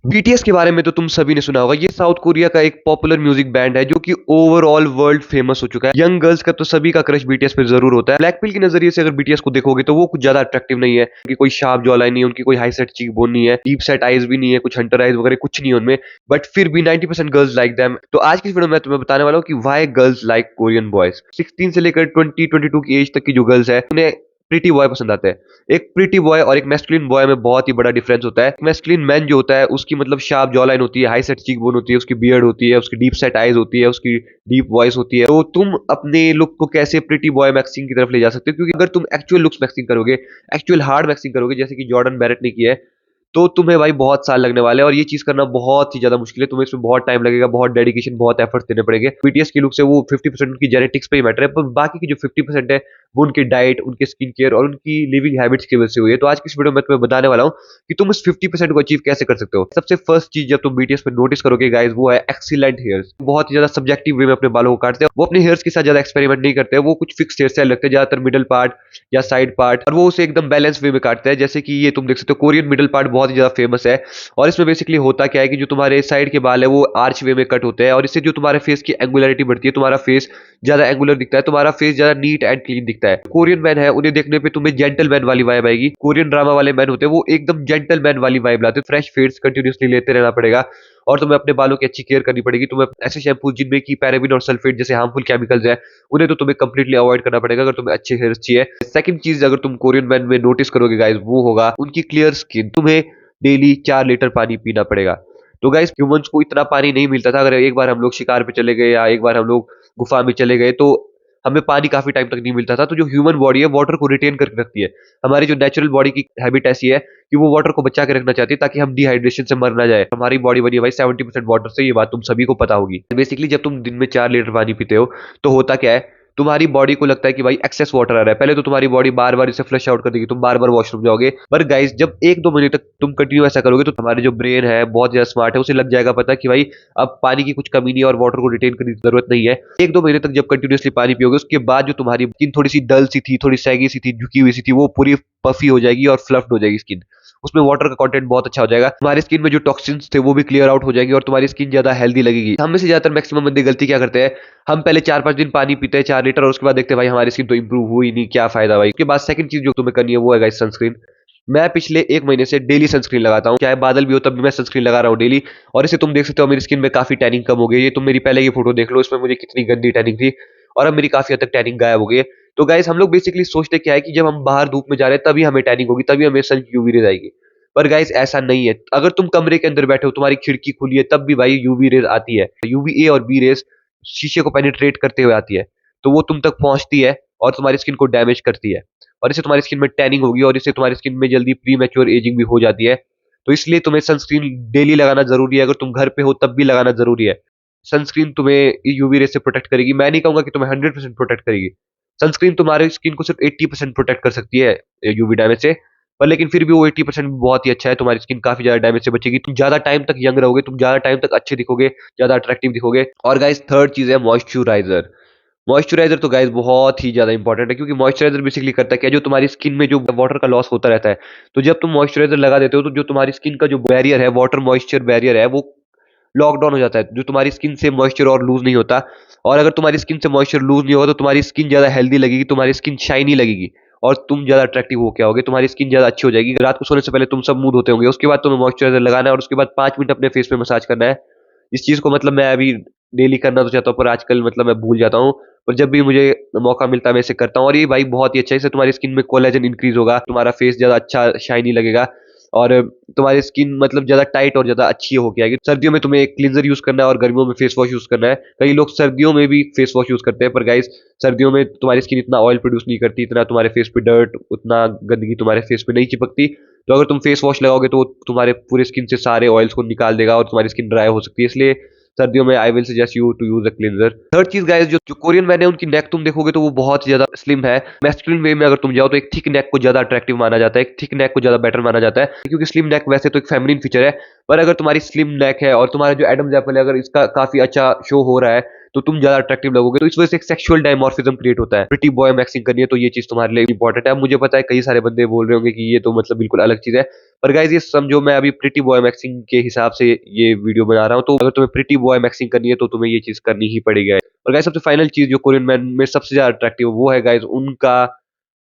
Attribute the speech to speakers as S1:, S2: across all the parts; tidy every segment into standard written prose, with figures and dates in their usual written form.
S1: BTS के बारे में तो तुम सभी ने सुना होगा। ये साउथ कोरिया का एक पॉपुलर म्यूजिक बैंड है जो कि ओवरऑल वर्ल्ड फेमस हो चुका है। यंग गर्ल्स का तो सभी का क्रश बीटीएस पे जरूर होता है। ब्लैकपिंक के नजरिए से अगर बीटीएस को देखोगे तो वो कुछ ज्यादा अट्रैक्टिव नहीं है, उनकी कोई शार्प जॉ लाइन नहीं है, उनकी कोई हाई सेट चीक बोन नहीं है, डीप सेट आईज भी नहीं है, कुछ हंटर आईज वगैरह कुछ नहीं है उनमें। बट फिर भी 90% गर्ल्स लाइक देम। तो आज की इस वीडियो में तुम्हें बताने वाला हूँ कि why girls like Korean boys. 16 से लेकर 20-22 की एज तक की जो गर्ल्स है उन्हें प्रीटी बॉय पसंद आता है। एक प्रीटी बॉय और एक मैस्कुलिन बॉय में बहुत ही बड़ा डिफरेंस होता है। मैस्कुलिन मैन जो होता है उसकी मतलब शार्प जॉ लाइन होती है, हाई सेट चीक बोन होती है, उसकी बियर्ड होती है, उसकी डीप सेट आईज होती है, उसकी डीप वॉइस होती है। तो तुम अपने लुक को कैसे प्रीटी बॉय मैक्सिंग की तरफ ले जा सकते हो, क्योंकि अगर तुम एक्चुअल लुक्स मैक्सिंग करोगे, एक्चुअल हार्ड मैक्सिंग करोगे जैसे कि जॉर्डन बैरेट ने किया है, तो तुम्हें भाई बहुत साल लगने वाले हैं और ये चीज करना बहुत ही ज्यादा मुश्किल है। तुम्हें इसमें बहुत टाइम लगेगा, बहुत डेडिकेशन, बहुत एफर्ट देने पड़ेंगे। बीटीएस की लुक से वो 50% उनकी जेनेटिक्स पे ही मैटर है, पर बाकी की जो 50% है वो उनकी डाइट, उनके स्किन केयर और उनकी लिविंग हैबिट्स की वजह से हुई है। तो आज की इस वीडियो में तुम्हें बताने वाला हूँ कि तुम इस 50% को अचीव कैसे कर सकते हो। सबसे फर्स्ट चीज जब तुम बीटीएस पे नोटिस करोगे गाइस, वो है एक्सीलेंट हेयर्स। बहुत ही ज्यादा सब्जेक्टिव वे में अपने बालों को काटते हैं। वो अपने हेयर्स के साथ ज्यादा एक्सपेरिमेंट नहीं करते हैं, वो कुछ फिक्स हेयर स्टाइल रखते हैं, ज्यादातर मिडल पार्ट या साइड पार्ट, और वो उसे एकदम बैलेंस वे में काटते हैं। जैसे कि ये तुम देख सकते हो, कोरियन मिडल पार्ट बहुत ही ज्यादा फेमस है। और इसमें बेसिकली होता क्या है कि जो तुम्हारे साइड के बाल है वो आर्च वे में कट होते हैं, और इससे जो तुम्हारे फेस की एंगुलरिटी बढ़ती है, तुम्हारा फेस ज्यादा एंगुलर दिखता है, तुम्हारा फेस ज्यादा नीट एंड क्लीन दिखता है। कोरियन मैन है उन्हें देखने पे तुम्हें जेंटलमैन वाली वाइब आएगी। कोरियन ड्रामा वाले मैन होते हैं वो एकदम जेंटलमैन वाली वाइब लाते हैं। फ्रेश फेड्स कंटिन्यूसली लेते रहना पड़ेगा और तुम्हें अपने बालों की अच्छी केयर करनी पड़ेगी। तुम्हें ऐसे शैम्पू जिनमें की पैराबिन और सल्फेट जैसे हार्मफुल केमिकल्स है, उन्हें तो तुम्हें कंप्लीटली अवॉइड करना पड़ेगा अगर तुम्हें अच्छे हेयर्स चाहिए। सेकंड चीज अगर तुम कोरियन मैन में नोटिस करोगे गाइस, वो होगा उनकी क्लियर स्किन। तुम्हें डेली 4 लीटर पानी पीना पड़ेगा। तो गाइस ह्यूमंस को इतना पानी नहीं मिलता था। अगर एक बार हम लोग शिकार पे चले गए या एक बार हम लोग गुफा में चले गए तो हमें पानी काफी टाइम तक नहीं मिलता था। तो जो ह्यूमन बॉडी है वाटर को रिटेन करके रखती है। हमारी जो नेचुरल बॉडी की हैबिट ऐसी है कि वो वाटर को बचा के रखना चाहती है ताकि हम डिहाइड्रेशन से मर ना जाए। हमारी बॉडी बनी है भाई 70% वाटर से, ये बात तुम सभी को पता होगी। बेसिकली जब तुम दिन में 4 लीटर पानी पीते हो तो होता क्या है, तुम्हारी बॉडी को लगता है कि भाई एक्सेस वाटर आ रहा है। पहले तो तुम्हारी बॉडी बार बार इसे फ्लश आउट कर देगी, तुम बार बार वॉशरूम जाओगे। पर गाइस जब 1-2 महीने तक तुम कंटिन्यू ऐसा करोगे तो तुम्हारे जो ब्रेन है बहुत ज्यादा स्मार्ट है, उसे लग जाएगा पता कि भाई अब पानी की कुछ कमी नहीं है और वाटर को रिटेन करने की जरूरत नहीं है। 1-2 महीने तक जब कंटिन्यूसली पानी पियोगे उसके बाद जो तुम्हारी स्किन थोड़ी सी डल सी थी, थोड़ी सैगी सी थी, झुकी हुई सी थी, वो पूरी पफी हो जाएगी और फ्लफ्ड हो जाएगी स्किन। उसमें वाटर का कंटेंट बहुत अच्छा हो जाएगा। तुम्हारी स्किन में जो टॉक्सिन्स थे वो भी क्लियर आउट हो जाएगी और तुम्हारी स्किन ज्यादा हेल्दी लगेगी। हम में से ज्यादातर मैक्सिमम बंदे गलती क्या करते हैं, हम पहले 4-5 दिन पानी पीते हैं 4 लीटर और उसके बाद देखते हैं भाई हमारी स्किन तो इंप्रूव हुई नहीं, क्या फायदा भाई। उसके बाद सेकंड चीज जो तुम्हें करनी है वो है गाइस सनस्क्रीन। मैं पिछले 1 महीने से डेली सनस्क्रीन लगाता हूँ, चाहे बादल भी हो तब भी मैं सनस्क्रीन लगा रहा हूँ डेली। और इसे तुम देख सकते हो मेरी स्किन में काफी टैनिंग कम हो गई है। तुम मेरी पहले की फोटो देख लो, इसमें मुझे कितनी गंदी टैनिंग थी और अब मेरी काफी हद तक टैनिंग गायब हो गई है। तो गाइस हम लोग बेसिकली सोचते क्या है कि जब हम बाहर धूप में जा रहे हैं तभी हमें टैनिंग होगी, तभी हमें सन यूवी रेज आएगी। पर गाइस ऐसा नहीं है। अगर तुम कमरे के अंदर बैठे हो, तुम्हारी खिड़की खुली है, तब भी भाई यूवी रेज आती है। यूवी ए और बी रेज शीशे को पेनिट्रेट करते हुए आती है, तो वो तुम तक पहुंचती है और तुम्हारी स्किन को डैमेज करती है और इससे तुम्हारी स्किन में टैनिंग होगी और इससे तुम्हारी स्किन में जल्दी प्री मैच्योर एजिंग भी हो जाती है। तो इसलिए तुम्हें सनस्क्रीन डेली लगाना जरूरी है। अगर तुम घर पे हो तब भी लगाना जरूरी है। सनस्क्रीन तुम्हें यूवी रे से प्रोटेक्ट करेगी। मैं नहीं कहूंगा कि तुम्हें 100% प्रोटेक्ट करेगी। सनस्क्रीन तुम्हारी स्किन को सिर्फ 80% प्रोटेक्ट कर सकती है यूवी डैमेज से। पर लेकिन फिर भी वो 80% बहुत ही अच्छा है। तुम्हारी स्किन काफी ज्यादा डैमेज से बचेगी, तुम ज्यादा टाइम तक यंग रहोगे, तुम ज्यादा टाइम तक अच्छे दिखोगे, ज्यादा अट्रैक्टिव दिखोगे। और गाइस थर्ड चीज है मॉइस्चराइजर। मॉइस्चराइजर तो गाइस बहुत ही ज्यादा इंपॉर्टेंट है, क्योंकि मॉइस्चराइजर बेसिकली करता है क्या, जो तुम्हारी स्किन में जो वाटर का लॉस होता रहता है, तो जब तुम मॉइस्चराइजर लगा देते हो तो जो तुम्हारी स्किन का जो बैरियर है, वाटर मॉइस्चर बैरियर है, वो लॉकडाउन हो जाता है। जो तुम्हारी स्किन से मॉइस्चर और लूज नहीं होता। और अगर तुम्हारी स्किन से मॉइस्चर लूज नहीं होगा तो तुम्हारी स्किन ज्यादा हेल्दी लगेगी, तुम्हारी स्किन शाइनी लगेगी और तुम ज्यादा अट्रैक्टिव हो क्या होगे, तुम्हारी स्किन ज्यादा अच्छी हो जाएगी। रात को सोने से पहले तुम सब मुंह धोते होंगे, उसके बाद तुम्हें मॉइस्चराइजर लगाना है और उसके बाद 5 मिनट अपने फेस पे मसाज करना है। इस चीज को मतलब मैं अभी डेली करना तो चाहता हूँ, पर आजकल मतलब मैं भूल जाता हूँ। पर जब भी मुझे मौका मिलता है मैं इसे करता हूँ और ये भाई बहुत ही अच्छा है। इससे तुम्हारी स्किन में कोलेजन इंक्रीज होगा, तुम्हारा फेस ज्यादा अच्छा शाइनी लगेगा और तुम्हारी स्किन मतलब ज्यादा टाइट और ज्यादा अच्छी हो के आएगी। सर्दियों में तुम्हें एक क्लींजर यूज करना है और गर्मियों में फेस वॉश यूज करना है। कई लोग सर्दियों में भी फेस वॉश यूज करते हैं, पर गाइस सर्दियों में तुम्हारी स्किन इतना ऑयल प्रोड्यूस नहीं करती, इतना तुम्हारे फेस पे डर्ट, उतना गंदगी तुम्हारे फेस पे नहीं चिपकती। तो अगर तुम फेस वॉश लगाओगे तो वो तुम्हारे पूरे स्किन से सारे ऑयल्स को निकाल देगा और तुम्हारी स्किन ड्राई हो सकती है। इसलिए सर्दियों में I will suggest you to use a cleanser. Third चीज गाइस, जो कोरियन मैन है उनकी नेक तुम देखोगे तो वो बहुत ज्यादा स्लिम है। मैस्कुलिन वे में अगर तुम जाओ तो एक थिक नेक को ज्यादा अट्रैक्टिव माना जाता है, एक थिक नेक को ज्यादा बेटर माना जाता है, क्योंकि स्लिम नेक वैसे तो एक फेमिनिन फीचर है। पर अगर तुम्हारी स्लिम नेक है और तुम्हारा जो एडम्स एप्पल है अगर इसका काफी अच्छा शो हो रहा है, तो तुम ज्यादा अट्रैक्टिव लगोगे। तो इस वजह से एक सेक्सुअल डायमॉर्फिज्म क्रिएट होता है। प्रिटी बॉय मैक्सिंग करनी है तो ये चीज तुम्हारे लिए इंपॉर्टेंट है। मुझे पता है कई सारे बंदे बोल रहे होंगे कि ये तो मतलब बिल्कुल अलग चीज है, पर गाइज ये समझो मैं अभी प्रिटी बॉय मैक्सिंग के हिसाब से ये वीडियो बना रहा हूँ। तो अगर तुम्हें प्रिटी बॉय मैक्सिंग करनी है तो तुम्हें ये चीज करनी ही पड़ेगी। और गाइज सबसे फाइनल चीज जो कोरियन मैन में सबसे ज्यादा अट्रैक्टिव वो है गाइज उनका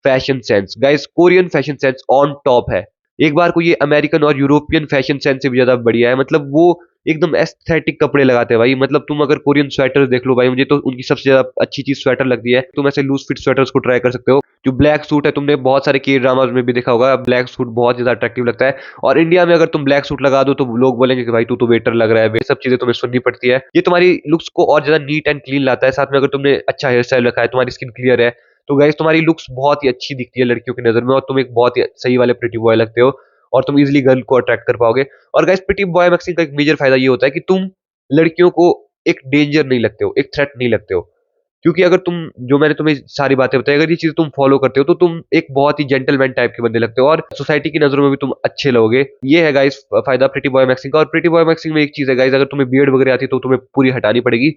S1: fashion sense. Guys Korean fashion sense on top है। एक बार को ये अमेरिकन और यूरोपियन फैशन सेंस से भी ज्यादा बढ़िया है। मतलब वो एकदम एस्थेटिक कपड़े लगाते हैं भाई। मतलब तुम अगर कोरियन स्वेटर देख लो भाई, मुझे तो उनकी सबसे ज्यादा अच्छी चीज स्वेटर लगती है। तुम ऐसे लूज फिट स्वेटर्स को ट्राई कर सकते हो। जो ब्लैक सूट है, तुमने बहुत सारे के ड्रामाज में भी देखा होगा, ब्लैक सूट बहुत ज्यादा अट्रैक्टिव लगता है। और इंडिया में अगर तुम ब्लैक सूट लगा दो तो लोग बोलेंगे कि भाई तू तो वेटर लग रहा है। ये सब चीजें तुम्हें सुननी पड़ती है। ये तुम्हारी लुक्स को और ज्यादा नीट एंड क्लीन लाता है। साथ में अगर तुमने अच्छा हेयर स्टाइल रखा है, तुम्हारी स्किन क्लियर है, तो गाइस तुम्हारी लुक्स बहुत ही अच्छी दिखती है लड़कियों की नजर में, और तुम एक बहुत ही सही वाले प्रिटी बॉय लगते हो, और तुम इजीली गर्ल को अट्रैक्ट कर पाओगे। और गाइस प्रिटी बॉय मैक्सिंग का एक मेजर फायदा ये होता है कि तुम लड़कियों को एक डेंजर नहीं लगते हो, एक थ्रेट नहीं लगते हो। क्योंकि अगर तुम, जो मैंने तुम्हें सारी बातें बताई, अगर ये चीज तुम फॉलो करते हो तो तुम एक बहुत ही जेंटलमैन टाइप के बंदे लगते हो, और सोसाइटी की नजरों में भी तुम अच्छे लगोगे। ये है गाइस फायदा प्रिटी बॉय मैक्सिंग का। और प्रिटी बॉय मैक्सिंग में एक चीज है गाइस, अगर तुम्हें बियर्ड वगैरह आती है तो तुम्हें पूरी हटानी पड़ेगी,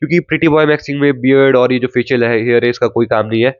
S1: क्योंकि प्रिटी बॉय मैक्सिंग में बियर्ड और ये जो फेशियल है, हेयर है, इसका कोई काम नहीं है।